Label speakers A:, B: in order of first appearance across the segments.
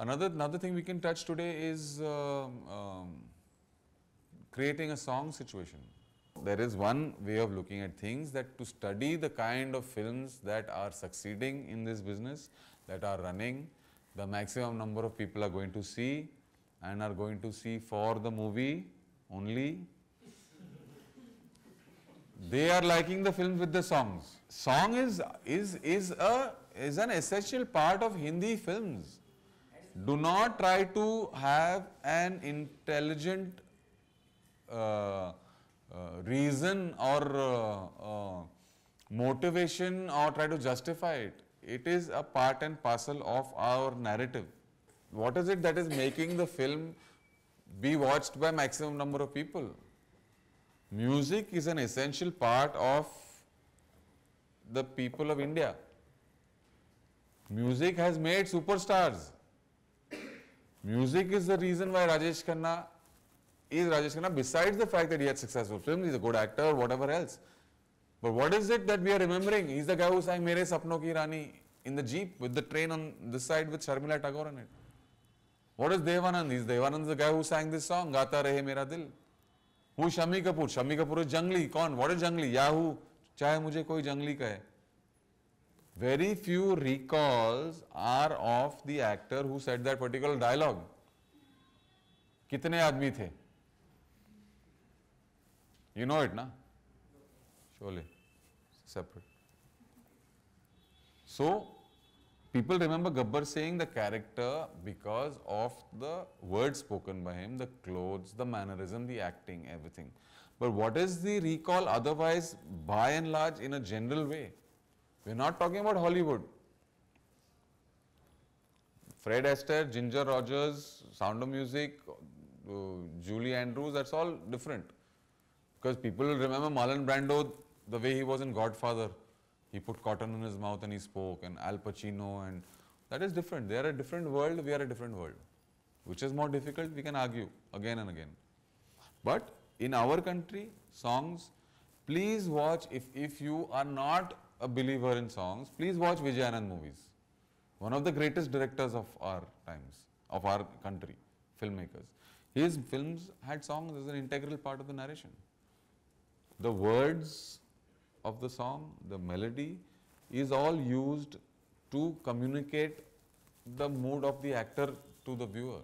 A: Another thing we can touch today is creating a song situation. There is one way of looking at things, that to study the kind of films that are succeeding in this business, that are running, the maximum number of people are going to see and are going to see for the movie only. They are liking the films with the songs. Song is an essential part of Hindi films. Do not try to have an intelligent reason or motivation or try to justify it. It is a part and parcel of our narrative. What is it that is making the film be watched by maximum number of people? Music is an essential part of the people of India. Music has made superstars. Music is the reason why Rajesh Khanna is Rajesh Khanna, besides the fact that he had successful films, he's a good actor, whatever else. But what is it that we are remembering? He's the guy who sang Mere Sapno Ki Rani in the Jeep with the train on this side with Sharmila Tagore on it. What is Devanand? He's Devanand, the guy who sang this song, Gaata Rahe Mera Dil. Who is Shami Kapoor? Shami Kapoor is Jangli. Kaun? What is Jangli? Yahoo! Chahe mujhe koi Jangli kahe. Very few recalls are of the actor who said that particular dialogue. Kitne aadmi the? You know it, na? Surely. Separate. So, people remember Gabbar saying the character because of the words spoken by him, the clothes, the mannerism, the acting, everything. But what is the recall otherwise, by and large, in a general way? We're not talking about Hollywood. Fred Astaire, Ginger Rogers, Sound of Music, Julie Andrews, that's all different. Because people will remember Marlon Brando the way he was in Godfather. He put cotton in his mouth and he spoke, and Al Pacino, and that is different. They are a different world, we are a different world. Which is more difficult, we can argue again and again. But in our country, songs, please watch, if you are not a believer in songs, please watch Vijay Anand movies. One of the greatest directors of our times, of our country, filmmakers. His films had songs as an integral part of the narration. The words of the song, the melody is all used to communicate the mood of the actor to the viewer.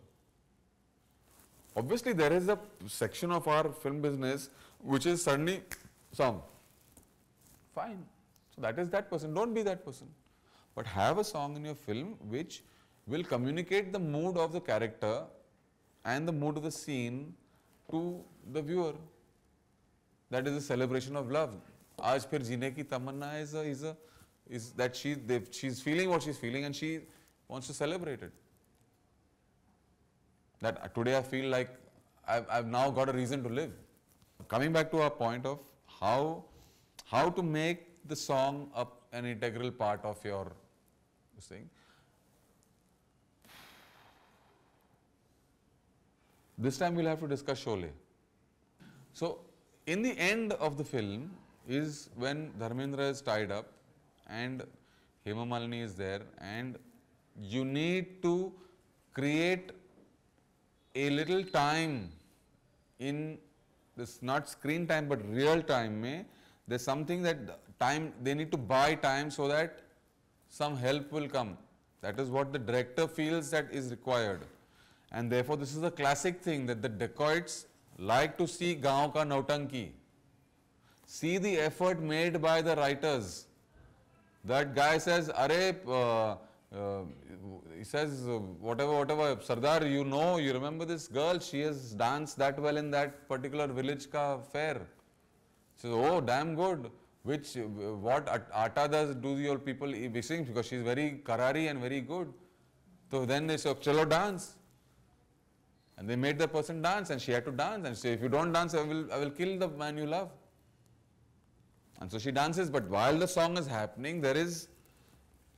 A: Obviously, there is a section of our film business which is suddenly song. Fine. So that is that person. Don't be that person. But have a song in your film which will communicate the mood of the character and the mood of the scene to the viewer. That is a celebration of love. Aaj phir jeene ki tamanna is that she's feeling what she's feeling and she wants to celebrate it. That today I feel like I've now got a reason to live. Coming back to our point of how to make the song an integral part of your thing. This time we'll have to discuss Sholay. So, in the end of the film is when Dharmendra is tied up and Hema Malini is there, and you need to create a little time in this, not screen time but real time mein, there's something that time, they need to buy time so that some help will come. That is what the director feels that is required. And therefore this is a classic thing that the dacoits like to see Gaon ka Nautanki. See the effort made by the writers. That guy says, Are, he says, whatever, Sardar, you know, you remember this girl, she has danced that well in that particular village ka fair. He says, oh, damn good. What atta do your people sing? Because she's very karari and very good. So then they say, chalo dance. And they made the person dance and she had to dance and say, if you don't dance, I will kill the man you love. And so she dances, but while the song is happening, there is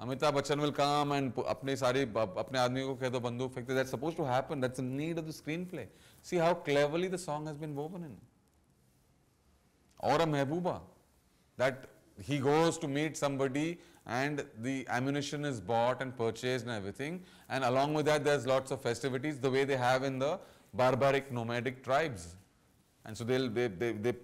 A: Amitabh Bachchan will come and apne aadmi ko keh do banduk fekte. That's supposed to happen. That's the need of the screenplay. See how cleverly the song has been woven in. Or a Mehbooba, that he goes to meet somebody and the ammunition is bought and purchased and everything, and along with that there's lots of festivities the way they have in the barbaric nomadic tribes. And so they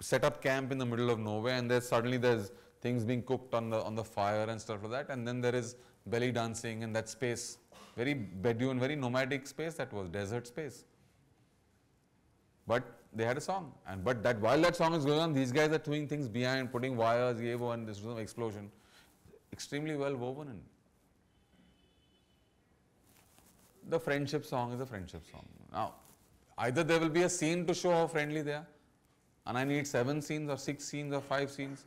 A: set up camp in the middle of nowhere, and there's things being cooked on the fire and stuff like that, and then there is belly dancing in that space, very Bedouin, very nomadic space, that was desert space. But they had a song, and while that song is going on, these guys are doing things behind, putting wires, and this was an explosion, extremely well woven in. The friendship song is a friendship song. Now, either there will be a scene to show how friendly they are, and I need 7 scenes or 6 scenes or 5 scenes.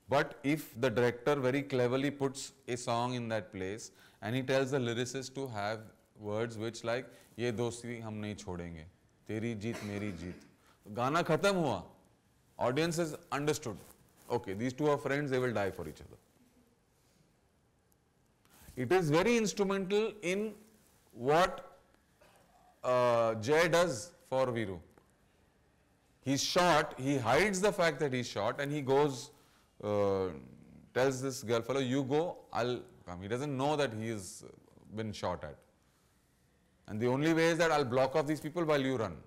A: But if the director very cleverly puts a song in that place and he tells the lyricist to have words which like, ye dosti hum nahi chhodenge, teri jeet meri jeet. Gana khatam hua. Audience has understood. Okay, these two are friends, they will die for each other. It is very instrumental in what Jay does for Viru. He's shot, he hides the fact that he's shot, and he goes, tells this girl fellow, you go, I'll come. He doesn't know that he's been shot at. And the only way is that I'll block off these people while you run.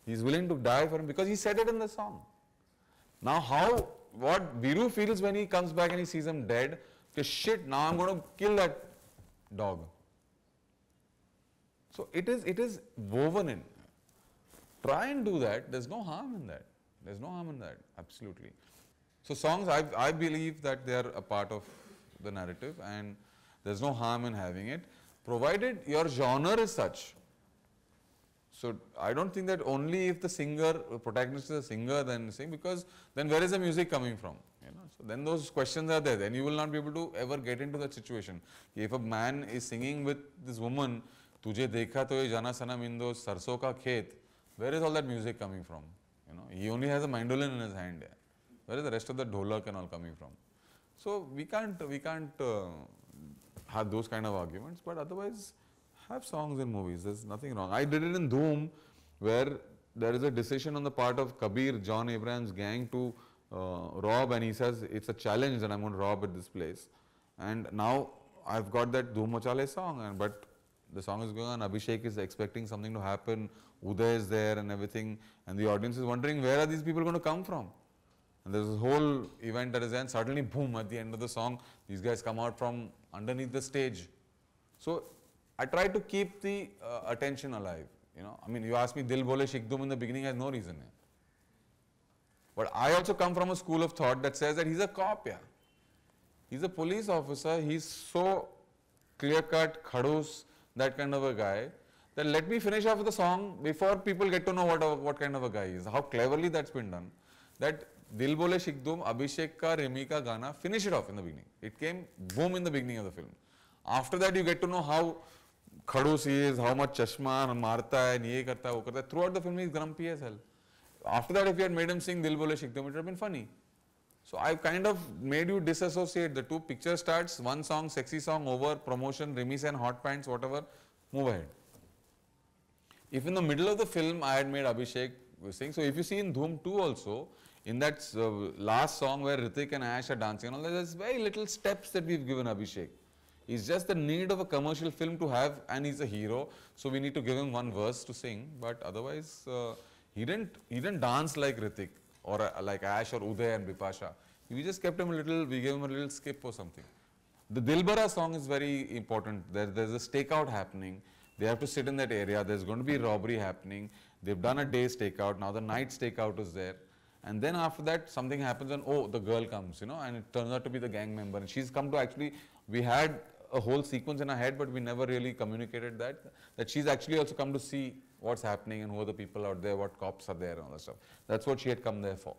A: He's willing to die for him because he said it in the song. Now what Viru feels when he comes back and he sees him dead, okay, shit, now I'm going to kill that dog. So it is woven in. Try and do that. There's no harm in that. There's no harm in that. Absolutely. So songs, I believe that they are a part of the narrative, and there's no harm in having it, provided your genre is such. So I don't think that only if the singer, the protagonist is a singer, then sing, because then where is the music coming from? You know, so then those questions are there. Then you will not be able to ever get into that situation. If a man is singing with this woman, "Tujhe dekha to ye jana sanam in those sarson ka khet," where is all that music coming from? You know, he only has a mandolin in his hand. Where is the rest of the dholak and all coming from? So we can't have those kind of arguments, but otherwise have songs in movies. There's nothing wrong. I did it in Dhoom, where there is a decision on the part of Kabir, John Abraham's gang, to rob, and he says it's a challenge and I'm going to rob at this place. And now I've got that Dhoom Machale song, but the song is going on, Abhishek is expecting something to happen, Uday is there and everything, and the audience is wondering where are these people going to come from? And there's a whole event that is there, and suddenly boom, at the end of the song, these guys come out from underneath the stage. So I try to keep the attention alive. You know, I mean, you ask me Dil Bole Shikh Dum in the beginning has no reason. But I also come from a school of thought that says that he's a cop, yeah. He's a police officer, he's so clear-cut, khadus, that kind of a guy, that let me finish off with the song before people get to know what kind of a guy he is. How cleverly that's been done. That Dil Bole Shikh Dum, Abhishek ka, Remi ka Gana, finish it off in the beginning. It came boom in the beginning of the film. After that you get to know how khadus he is, how much chashma, marta hai, ye karta hai, wo karta hai. Throughout the film he is grumpy as hell. After that, if you had made him sing Dil Bole Shikh Dum, it would have been funny. So I've kind of made you disassociate the two. Picture starts, one song, sexy song, over, promotion, Remi Sen, hot pants, whatever, move ahead. If in the middle of the film I had made Abhishek sing, so if you see in Dhoom 2 also, in that last song where Hrithik and Ash are dancing and all, there's very little steps that we've given Abhishek. It's just the need of a commercial film to have, and he's a hero, so we need to give him one verse to sing, but otherwise, he didn't dance like Hrithik or like Ash or Uday and Bipasha. We just kept him a little, we gave him a little skip or something. The Dilbara song is very important. There's a stakeout happening. They have to sit in that area. There's going to be robbery happening. They've done a day stakeout. Now the night stakeout is there. And then after that, something happens and oh, the girl comes, you know, and it turns out to be the gang member. And she's come to actually, we had a whole sequence in our head, but we never really communicated that she's actually also come to see what's happening and who are the people out there, what cops are there and all that stuff. That's what she had come there for.